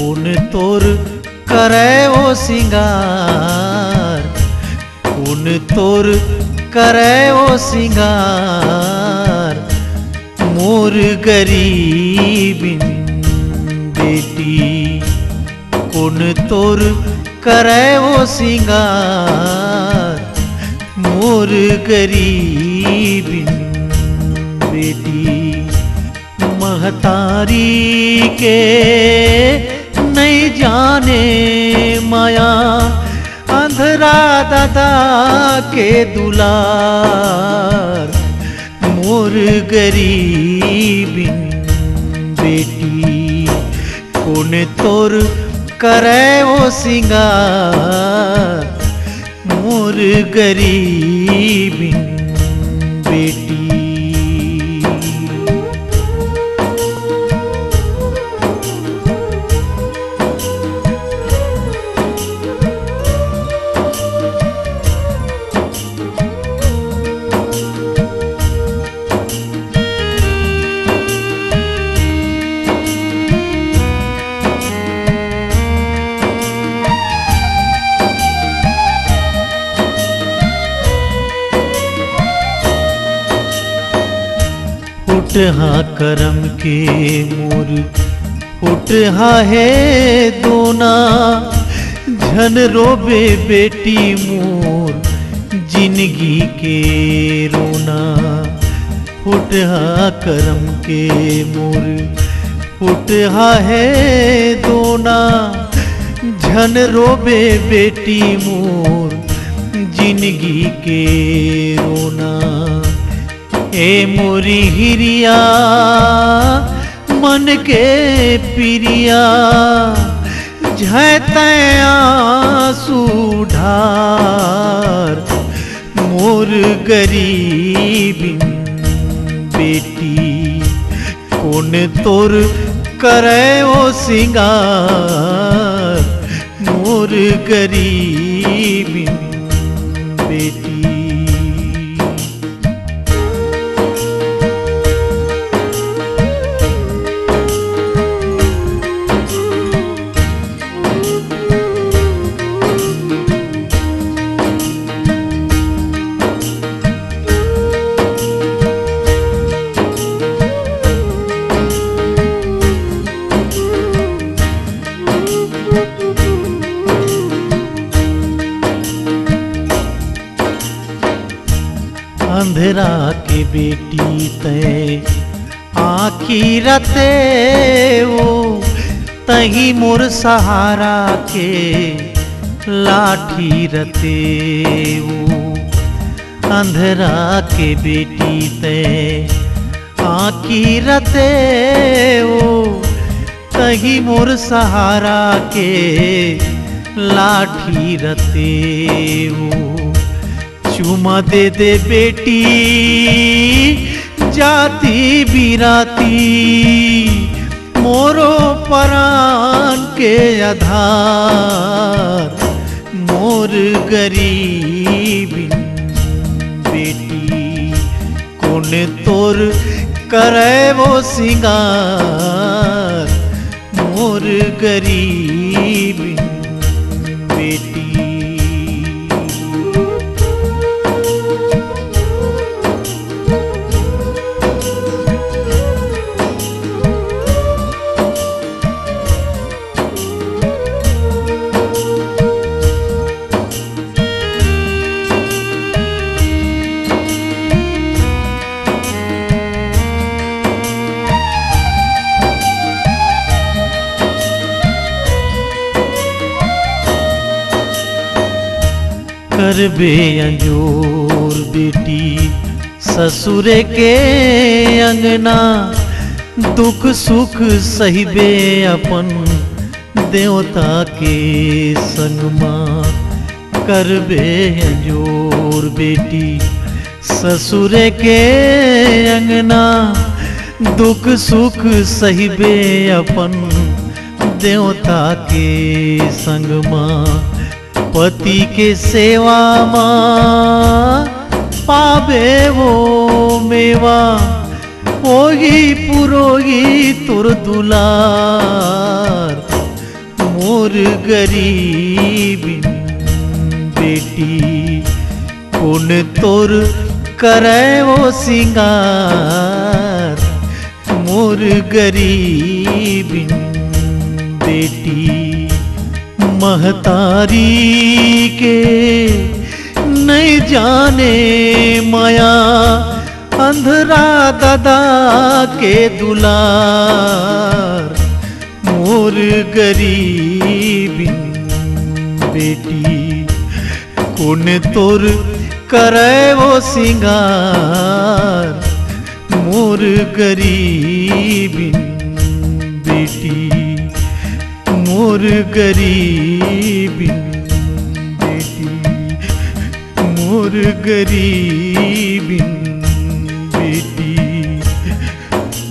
कौन तोर करे ओ सिंगार, कौन तोर करे ओ सिंगार, मोर गरीबिन बेटी। कौन तोर करे ओ सिंगार, मोर गरीबिन बेटी। महतारी के नहीं जाने माया, अंधरा दादा के दुलार, मोर गरीबिन बेटी। कौन तोर करे ओ सिंगार, मोर गरीबिन बेटी। फुटहा करम के मोर, फुटहा है दोना, झन रोबे बेटी मोर जिंदगी के रोना। फुटहा करम के मोर, फुटहा है दोना, झन रोबे बेटी मोर जिंदगी के रोना। ए मोरी हिरिया मन के पिरिया, झैते आंसू ढार, मोर गरीबिन बेटी। कौन तोर करे ओ सिंगार, मोर गरीबिन बेटी। अंधेरा के बेटी ते आखी रते वो, तही मोर सहारा के लाठी रते वो। अंधेरा के बेटी ते आखी रते वो, तही मोर सहारा के लाठी रते वो। चुमा दे दे बेटी जाती बिराती, मोरो परान के आधार, मोर गरीबिन बेटी। कौन तोर करे वो सिंगार, मोर गरीबिन बेटी। करबे अंजोर बेटी ससुरे के अंगना, दुख सुख सहिबे अपन देवता के संगमा। करबे अंजोर बेटी ससुरे के अंगना, दुख सुख सहिबे अपन देवता के संगमा। पति के सेवा माँ पावे वो मेवा, ओही पुरोही तुर दुलार, मोर गरीबिन बेटी कौन तोर करे वो सिंगार मोर गरीबिन बेटी महतारी के नहीं जाने माया अंधरा दादा के दुलार मोर गरीबिन बेटी कौन तोर करे वो सिंगार मोर गरीबिन बेटी मोर गरीबिन बेटी मोर गरीबिन बेटी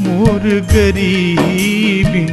मोर गरीबिन